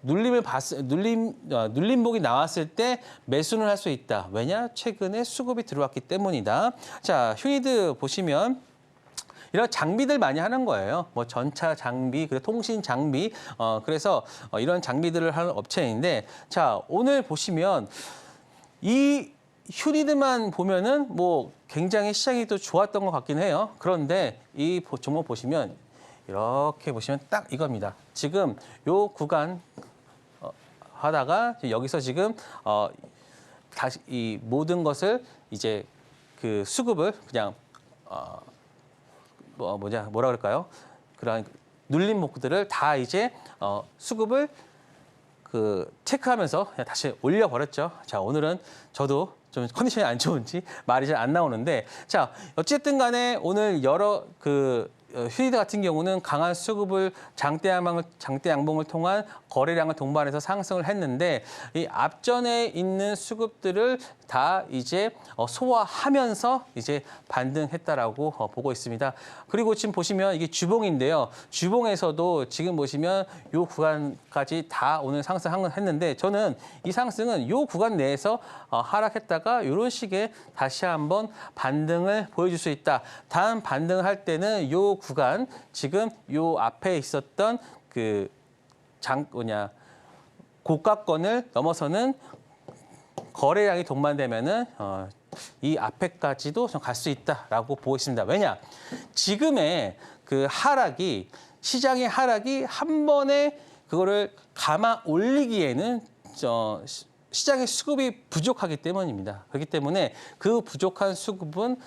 눌림목이 나왔을 때 매수는 할 수 있다. 왜냐? 최근에 수급이 들어왔기 때문이다. 자, 휴이드 보시면 이런 장비들 많이 하는 거예요. 뭐 전차 장비, 그리고 통신 장비. 그래서 이런 장비들을 하는 업체인데, 자, 오늘 보시면 이 휴리드만 보면은 뭐 굉장히 시장이 또 좋았던 것 같긴 해요. 그런데 이 종목 보시면 이렇게 보시면 딱 이겁니다. 지금 요 구간 하다가 여기서 지금 다시 이 모든 것을 이제 그 수급을 그냥 뭐라 그럴까요? 그런 눌린 목들을 다 이제 수급을 그 체크하면서 그냥 다시 올려버렸죠. 자, 오늘은 저도 좀 컨디션이 안 좋은지 말이 잘 안 나오는데, 자, 어쨌든 간에 오늘 여러 휴리드 같은 경우는 강한 수급을 장대 양봉을 통한 거래량을 동반해서 상승을 했는데, 이 앞전에 있는 수급들을 다 이제 소화하면서 이제 반등했다라고 보고 있습니다. 그리고 지금 보시면 이게 주봉인데요. 주봉에서도 지금 보시면 이 구간까지 다 오늘 상승했는데, 저는 이 상승은 이 구간 내에서 하락했다가 이런 식의 다시 한번 반등을 보여줄 수 있다. 다음 반등을 할 때는 이 구간, 지금 이 앞에 있었던 고가권을 넘어서는 거래량이 동반되면은 이 앞에까지도 좀 갈 수 있다라고 보고 있습니다. 왜냐? 지금의 그 하락이, 시장의 하락이 한 번에 그거를 감아 올리기에는 시장의 수급이 부족하기 때문입니다. 그렇기 때문에 그 부족한 수급은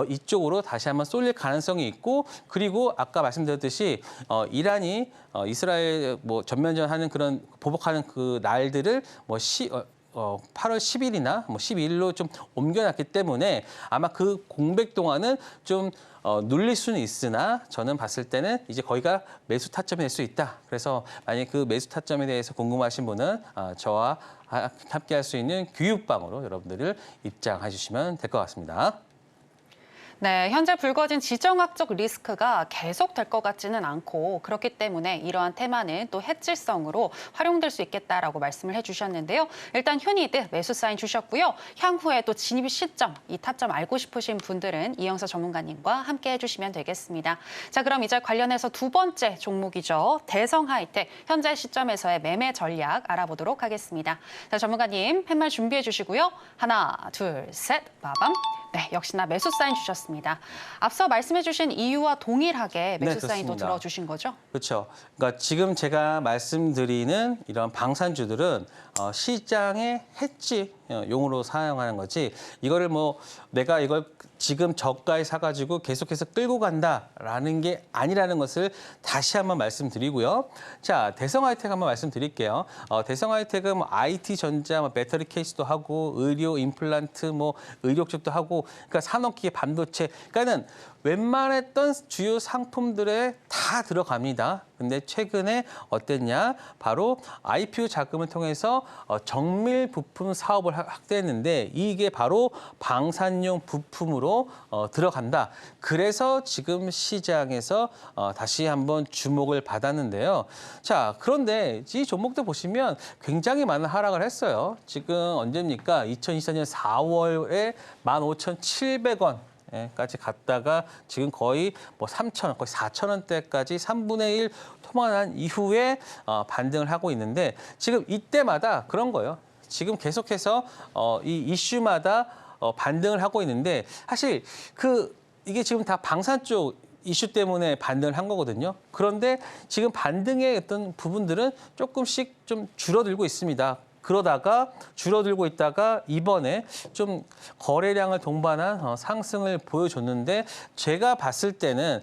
이쪽으로 다시 한번 쏠릴 가능성이 있고, 그리고 아까 말씀드렸듯이 이란이 이스라엘 뭐 전면전하는 그런 보복하는 그 날들을 뭐 8월 10일이나 뭐 12일로 좀 옮겨놨기 때문에 아마 그 공백 동안은 좀 눌릴 수는 있으나, 저는 봤을 때는 이제 거기가 매수 타점이 될 수 있다. 그래서 만약에 그 매수 타점에 대해서 궁금하신 분은 저와 함께 할 수 있는 교육방으로 여러분들을 입장해 주시면 될 것 같습니다. 네, 현재 불거진 지정학적 리스크가 계속될 것 같지는 않고, 그렇기 때문에 이러한 테마는 또 해질성으로 활용될 수 있겠다라고 말씀을 해주셨는데요. 일단 휴리드 매수 사인 주셨고요. 향후에 또 진입 시점, 이 타점 알고 싶으신 분들은 이영서 전문가님과 함께 해주시면 되겠습니다. 자, 그럼 이제 관련해서 두 번째 종목이죠. 대성하이텍, 현재 시점에서의 매매 전략 알아보도록 하겠습니다. 자, 전문가님 팻말 준비해 주시고요. 하나, 둘, 셋, 빠밤. 네, 역시나 매수 사인 주셨습니다. 앞서 말씀해 주신 이유와 동일하게 매수 사인도 들어주신 거죠? 그렇죠. 그러니까 지금 제가 말씀드리는 이런 방산주들은 시장의 해지 용으로 사용하는 거지, 이거를 뭐 내가 이걸 지금 저가에 사가지고 계속해서 끌고 간다라는 게 아니라는 것을 다시 한번 말씀드리고요. 자, 대성하이텍 한번 말씀드릴게요. 대성하이텍은 뭐 IT 전자, 뭐 배터리 케이스도 하고, 의료 임플란트, 뭐 의료 쪽도 하고, 그러니까 산업기계, 반도체, 그러니까는 웬만했던 주요 상품들에 다 들어갑니다. 근데 최근에 어땠냐? 바로 IPO 자금을 통해서 정밀 부품 사업을 확대했는데, 이게 바로 방산용 부품으로 들어간다. 그래서 지금 시장에서 다시 한번 주목을 받았는데요. 자, 그런데 이 종목도 보시면 굉장히 많은 하락을 했어요. 지금 언제입니까? 2024년 4월에 15,700원. 까지 갔다가 지금 거의 뭐 3,000원, 거의 4,000원대까지 3분의 1 토막난 이후에 반등을 하고 있는데, 지금 이때마다 그런 거예요. 지금 계속해서 이 이슈마다 반등을 하고 있는데, 사실 이게 지금 다 방산 쪽 이슈 때문에 반등을 한 거거든요. 그런데 지금 반등의 어떤 부분들은 조금씩 좀 줄어들고 있습니다. 그러다가 줄어들고 있다가 이번에 좀 거래량을 동반한 상승을 보여줬는데, 제가 봤을 때는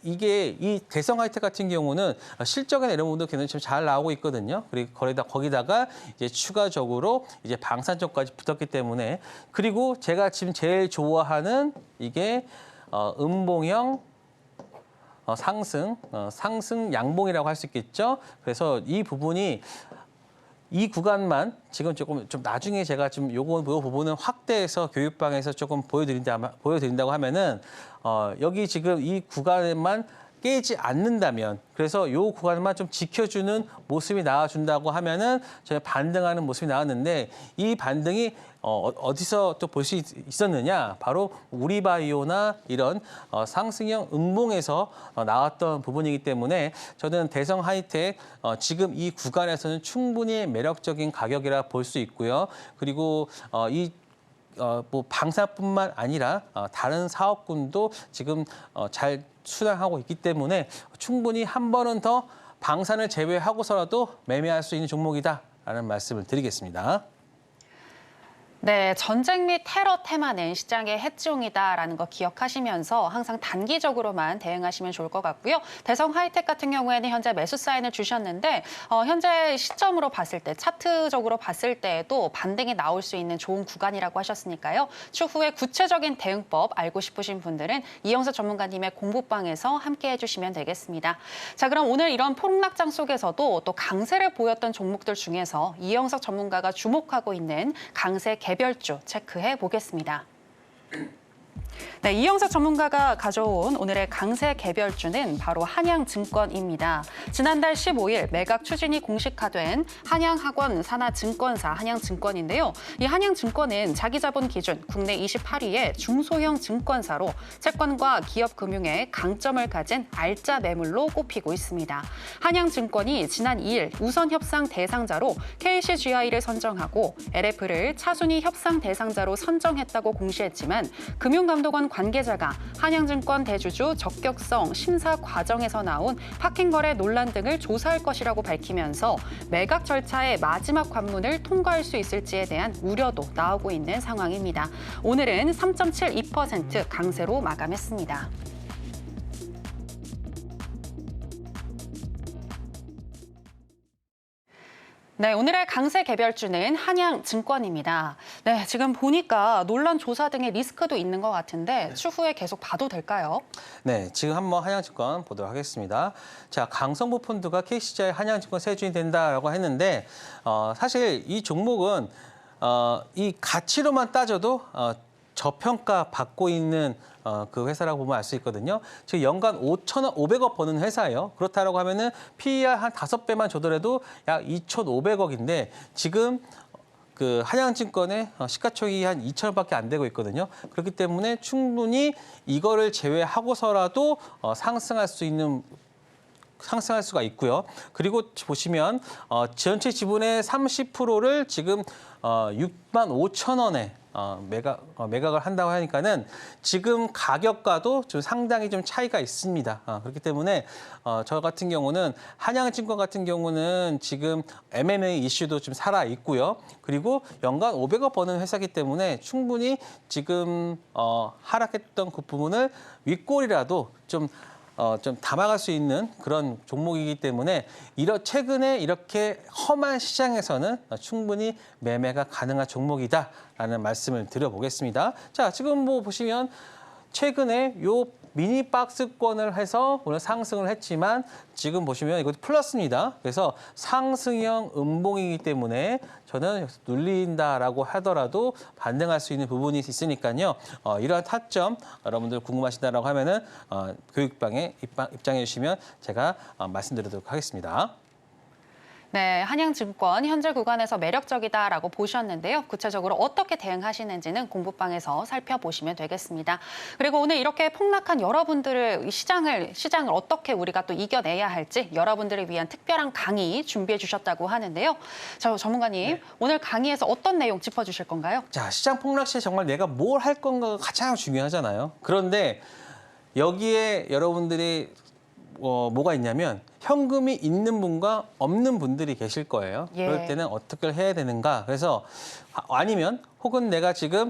이게 이 대성하이텍 같은 경우는 실적이나 이런 부분도 굉장히 좀 잘 나오고 있거든요. 그리고 거기다가 이제 추가적으로 이제 방산 쪽까지 붙었기 때문에, 그리고 제가 지금 제일 좋아하는 이게 음봉형 상승 양봉이라고 할 수 있겠죠. 그래서 이 부분이 이 구간만 지금 조금 좀 나중에 제가 좀 요 부분은 확대해서 교육방에서 조금 보여드린다고 하면은 여기 지금 이 구간에만 깨지 않는다면, 그래서 요 구간만 좀 지켜주는 모습이 나와준다고 하면은 저희 반등하는 모습이 나왔는데, 이 반등이 어디서 또 볼 수 있었느냐? 바로 우리바이오나 이런 상승형 음봉에서 나왔던 부분이기 때문에, 저는 대성하이텍 지금 이 구간에서는 충분히 매력적인 가격이라 볼 수 있고요. 그리고 이 뭐 방사뿐만 아니라 다른 사업군도 지금 잘 순항하고 있기 때문에 충분히 한 번은 더 방산을 제외하고서라도 매매할 수 있는 종목이다라는 말씀을 드리겠습니다. 네, 전쟁 및 테러 테마는 시장의 해지용이다라는 거 기억하시면서 항상 단기적으로만 대응하시면 좋을 것 같고요. 대성 하이텍 같은 경우에는 현재 매수 사인을 주셨는데 현재 시점으로 봤을 때, 차트적으로 봤을 때에도 반등이 나올 수 있는 좋은 구간이라고 하셨으니까요. 추후에 구체적인 대응법 알고 싶으신 분들은 이영석 전문가님의 공부방에서 함께 해주시면 되겠습니다. 자, 그럼 오늘 이런 폭락장 속에서도 또 강세를 보였던 종목들 중에서 이영석 전문가가 주목하고 있는 강세 개별주 체크해 보겠습니다. 네, 이영석 전문가가 가져온 오늘의 강세 개별주는 바로 한양증권입니다. 지난달 15일 매각 추진이 공식화된 한양학원 산하증권사 한양증권인데요. 이 한양증권은 자기자본 기준 국내 28위의 중소형 증권사로 채권과 기업금융에 강점을 가진 알짜 매물로 꼽히고 있습니다. 한양증권이 지난 2일 우선 협상 대상자로 KCGI를 선정하고 LF를 차순위 협상 대상자로 선정했다고 공시했지만 금융감독원 관계자가 한양증권 대주주 적격성 심사 과정에서 나온 파킹거래 논란 등을 조사할 것이라고 밝히면서 매각 절차의 마지막 관문을 통과할 수 있을지에 대한 우려도 나오고 있는 상황입니다. 오늘은 3.72% 강세로 마감했습니다. 네, 오늘의 강세 개별주는 한양증권입니다. 네, 지금 보니까 논란 조사 등의 리스크도 있는 것 같은데 추후에 계속 봐도 될까요? 네, 지금 한번 한양증권 보도록 하겠습니다. 자, 강성부 펀드가 KCGI 한양증권 세준이 된다라고 했는데 사실 이 종목은 이 가치로만 따져도 저평가 받고 있는 그 회사라고 보면 알 수 있거든요. 지금 연간 5,500억 버는 회사예요. 그렇다라고 하면은 PER 한 5배만 줘더라도 약 2,500억인데 지금 그 한양증권의 시가총액이 한 2천억밖에 안 되고 있거든요. 그렇기 때문에 충분히 이거를 제외하고서라도 상승할 수가 있고요. 그리고 보시면 전체 지분의 30%를 지금 6만 5천 원에 매각을 한다고 하니까는 지금 가격과도 좀 상당히 좀 차이가 있습니다. 그렇기 때문에 저 같은 경우는 한양증권 같은 경우는 지금 MMA 이슈도 좀 살아 있고요. 그리고 연간 500억 버는 회사이기 때문에 충분히 지금 하락했던 그 부분을 윗골이라도 좀 담아갈 수 있는 그런 종목이기 때문에 최근에 이렇게 험한 시장에서는 충분히 매매가 가능한 종목이다라는 말씀을 드려보겠습니다. 자, 지금 뭐 보시면 최근에 요 미니 박스권을 해서 오늘 상승을 했지만 지금 보시면 이것도 플러스입니다. 그래서 상승형 음봉이기 때문에 저는 눌린다라고 하더라도 반등할 수 있는 부분이 있으니까요. 이러한 타점 여러분들 궁금하시다라고 하면은 교육방에 입장해 주시면 제가 말씀드리도록 하겠습니다. 네, 한양증권 현재 구간에서 매력적이다라고 보셨는데요. 구체적으로 어떻게 대응하시는지는 공부방에서 살펴보시면 되겠습니다. 그리고 오늘 이렇게 폭락한 여러분들을 시장을 어떻게 우리가 또 이겨내야 할지 여러분들을 위한 특별한 강의 준비해 주셨다고 하는데요. 자, 전문가님, 네. 오늘 강의에서 어떤 내용 짚어주실 건가요? 자, 시장 폭락 시에 정말 내가 뭘 할 건가가 가장 중요하잖아요. 그런데 여기에 여러분들이 뭐가 있냐면 현금이 있는 분과 없는 분들이 계실 거예요. 예. 그럴 때는 어떻게 해야 되는가. 그래서 아니면 혹은 내가 지금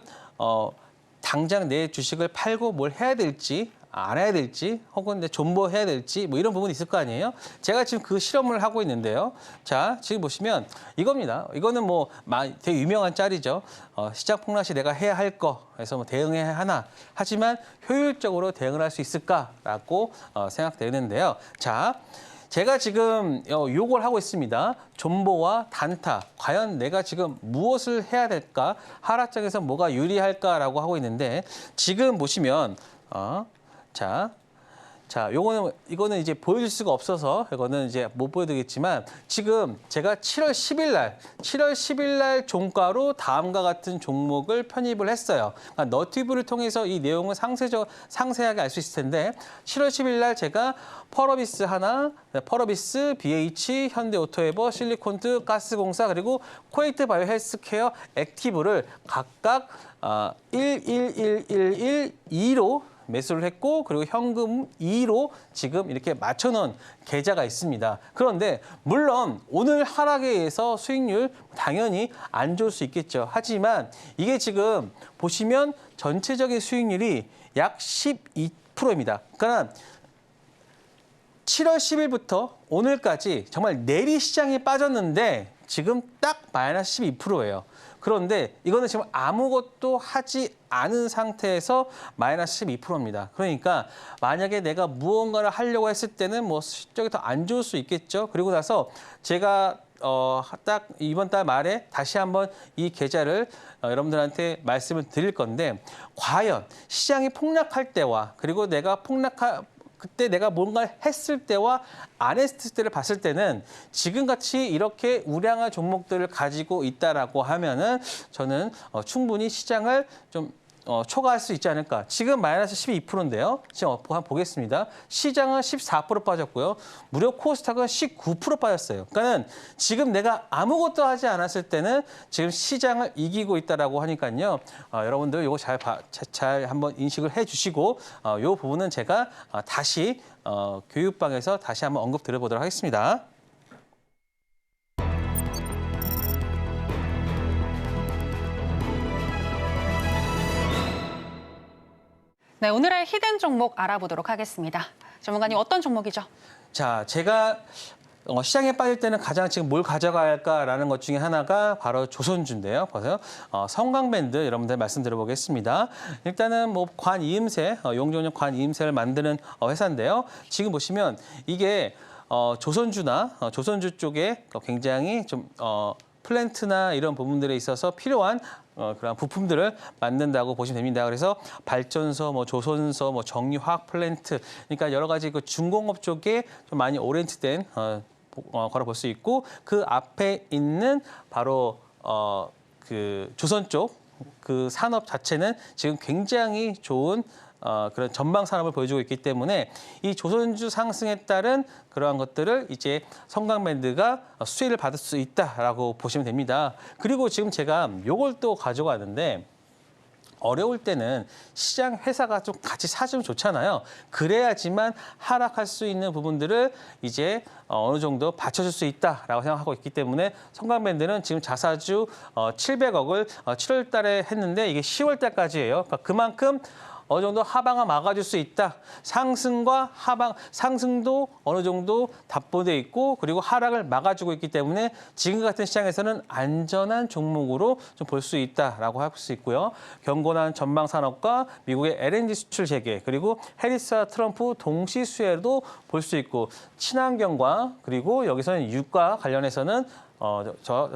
당장 내 주식을 팔고 뭘 해야 될지 안 해야 될지 혹은 내 존버해야 될지 뭐 이런 부분이 있을 거 아니에요. 제가 지금 그 실험을 하고 있는데요. 자, 지금 보시면 이겁니다. 이거는 뭐 되게 유명한 짤이죠. 시장 폭락 시 내가 해야 할 거 해서 뭐 대응해야 하나. 하지만 효율적으로 대응을 할 수 있을까라고 생각되는데요. 자, 제가 지금 요걸 하고 있습니다. 존버와 단타. 과연 내가 지금 무엇을 해야 될까? 하락장에서 뭐가 유리할까라고 하고 있는데 지금 보시면 자, 자, 이거는 이제 보여줄 수가 없어서 이거는 이제 못 보여드리겠지만 지금 제가 7월 10일 날 종가로 다음과 같은 종목을 편입을 했어요. 그러니까 너튜브를 통해서 이 내용을 상세하게 알 수 있을 텐데 7월 10일 날 제가 펄어비스 하나, 펄어비스, BH, 현대오토에버, 실리콘트, 가스공사 그리고 코에이트 바이오 헬스케어 액티브를 각각 11111.2로 매수를 했고 그리고 현금 2로 지금 이렇게 맞춰놓은 계좌가 있습니다. 그런데 물론 오늘 하락에 의해서 수익률 당연히 안 좋을 수 있겠죠. 하지만 이게 지금 보시면 전체적인 수익률이 약 12%입니다. 그러니까 7월 10일부터 오늘까지 정말 내리 시장에 빠졌는데 지금 딱 마이너스 12%예요. 그런데 이거는 지금 아무것도 하지 않은 상태에서 마이너스 12%입니다. 그러니까 만약에 내가 무언가를 하려고 했을 때는 뭐 실적이 더 안 좋을 수 있겠죠. 그리고 나서 제가 딱 이번 달 말에 다시 한번 이 계좌를 여러분들한테 말씀을 드릴 건데 과연 시장이 폭락할 때와 그리고 그때 내가 뭔가를 했을 때와 안 했을 때를 봤을 때는 지금같이 이렇게 우량한 종목들을 가지고 있다라고 하면은 저는 충분히 시장을 좀 초과할 수 있지 않을까. 지금 마이너스 12%인데요. 지금 한번 보겠습니다. 시장은 14% 빠졌고요. 무려 코스닥은 19% 빠졌어요. 그러니까는 지금 내가 아무것도 하지 않았을 때는 지금 시장을 이기고 있다라고 하니까요. 여러분들 이거 잘 한번 인식을 해주시고 이 부분은 제가 다시 교육방에서 다시 한번 언급 드려보도록 하겠습니다. 네, 오늘의 히든 종목 알아보도록 하겠습니다. 전문가님 어떤 종목이죠? 자, 제가 시장에 빠질 때는 가장 지금 뭘 가져가야 할까라는 것 중에 하나가 바로 조선주인데요. 보세요. 성광밴드 여러분들 말씀드려보겠습니다. 일단은 뭐 관이음새, 용접용 관이음새를 만드는 회사인데요. 지금 보시면 이게 조선주 쪽에 굉장히 좀 플랜트나 이런 부분들에 있어서 필요한 그런 부품들을 만든다고 보시면 됩니다. 그래서 발전소, 뭐 조선소, 뭐 정유화학 플랜트, 그러니까 여러 가지 그 중공업 쪽에 좀 많이 오리엔트된 거라 볼 수 있고 그 앞에 있는 바로 그 조선 쪽 그 산업 자체는 지금 굉장히 좋은 그런 전방 산업을 보여주고 있기 때문에 이 조선주 상승에 따른 그러한 것들을 이제 성광밴드가 수혜를 받을 수 있다라고 보시면 됩니다. 그리고 지금 제가 요걸 또 가져가는데 어려울 때는 시장 회사가 좀 같이 사주면 좋잖아요. 그래야지만 하락할 수 있는 부분들을 이제 어느 정도 받쳐줄 수 있다라고 생각하고 있기 때문에 성광밴드는 지금 자사주 700억을 7월 달에 했는데 이게 10월 달까지예요. 그러니까 그만큼 어느 정도 하방을 막아줄 수 있다. 상승과 하방, 상승도 어느 정도 답보돼 있고 그리고 하락을 막아주고 있기 때문에 지금 같은 시장에서는 안전한 종목으로 좀 볼 수 있다라고 할 수 있고요. 견고한 전방 산업과 미국의 LNG 수출 재개 그리고 해리스와 트럼프 동시 수혜도 볼 수 있고 친환경과 그리고 여기서는 유가 관련해서는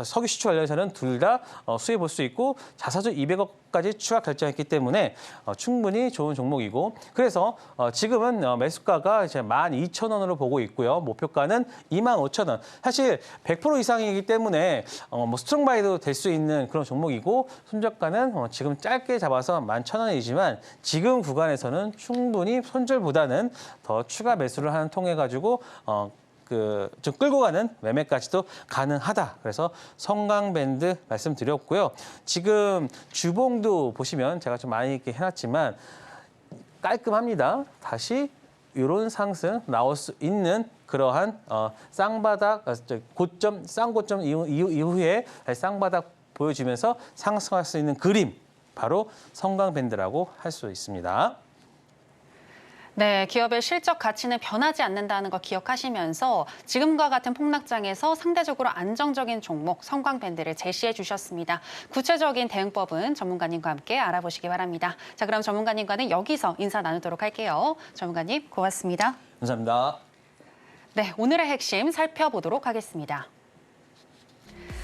석유 수출 관련해서는 둘 다 수혜 볼 수 있고 자사주 200억까지 추가 결정했기 때문에 충분히 좋은 종목이고 그래서 지금은 매수가가 이제 12,000원으로 보고 있고요. 목표가는 25,000원. 사실 100% 이상이기 때문에 뭐 스트롱바이도 될 수 있는 그런 종목이고 손절가는 지금 짧게 잡아서 11,000원이지만 지금 구간에서는 충분히 손절보다는 더 추가 매수를 통해 가지고 좀 끌고 가는 매매까지도 가능하다. 그래서 성광밴드 말씀드렸고요. 지금 주봉도 보시면 제가 좀 많이 이렇게 해놨지만 깔끔합니다. 다시 이런 상승 나올 수 있는 그러한 쌍바닥 쌍고점 이후에 쌍바닥 보여주면서 상승할 수 있는 그림 바로 성광밴드라고 할 수 있습니다. 네, 기업의 실적 가치는 변하지 않는다는 거 기억하시면서 지금과 같은 폭락장에서 상대적으로 안정적인 종목 성광밴드를 제시해 주셨습니다. 구체적인 대응법은 전문가님과 함께 알아보시기 바랍니다. 자, 그럼 전문가님과는 여기서 인사 나누도록 할게요. 전문가님 고맙습니다. 감사합니다. 네, 오늘의 핵심 살펴보도록 하겠습니다.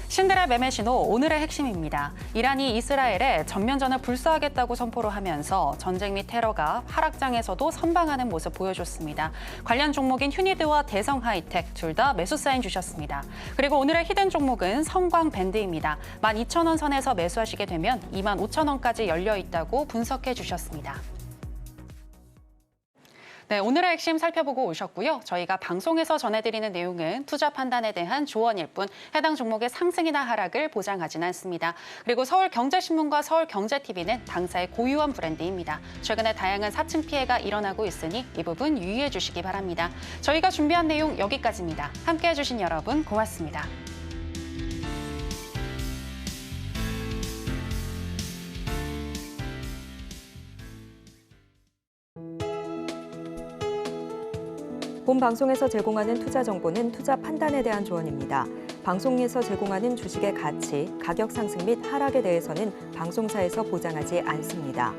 신들의 매매 신호 오늘의 핵심입니다. 이란이 이스라엘에 전면전을 불사하겠다고 선포를 하면서 전쟁 및 테러가 하락장에서도 선방하는 모습 보여줬습니다. 관련 종목인 휴니드와 대성 하이텍 둘 다 매수 사인 주셨습니다. 그리고 오늘의 히든 종목은 성광 밴드입니다. 12,000원 선에서 매수하시게 되면 25,000원까지 열려 있다고 분석해 주셨습니다. 네, 오늘의 핵심 살펴보고 오셨고요. 저희가 방송에서 전해드리는 내용은 투자 판단에 대한 조언일 뿐 해당 종목의 상승이나 하락을 보장하지는 않습니다. 그리고 서울경제신문과 서울경제TV는 당사의 고유한 브랜드입니다. 최근에 다양한 사칭 피해가 일어나고 있으니 이 부분 유의해 주시기 바랍니다. 저희가 준비한 내용 여기까지입니다. 함께해 주신 여러분 고맙습니다. 본 방송에서 제공하는 투자 정보는 투자 판단에 대한 조언입니다. 방송에서 제공하는 주식의 가치, 가격 상승 및 하락에 대해서는 방송사에서 보장하지 않습니다.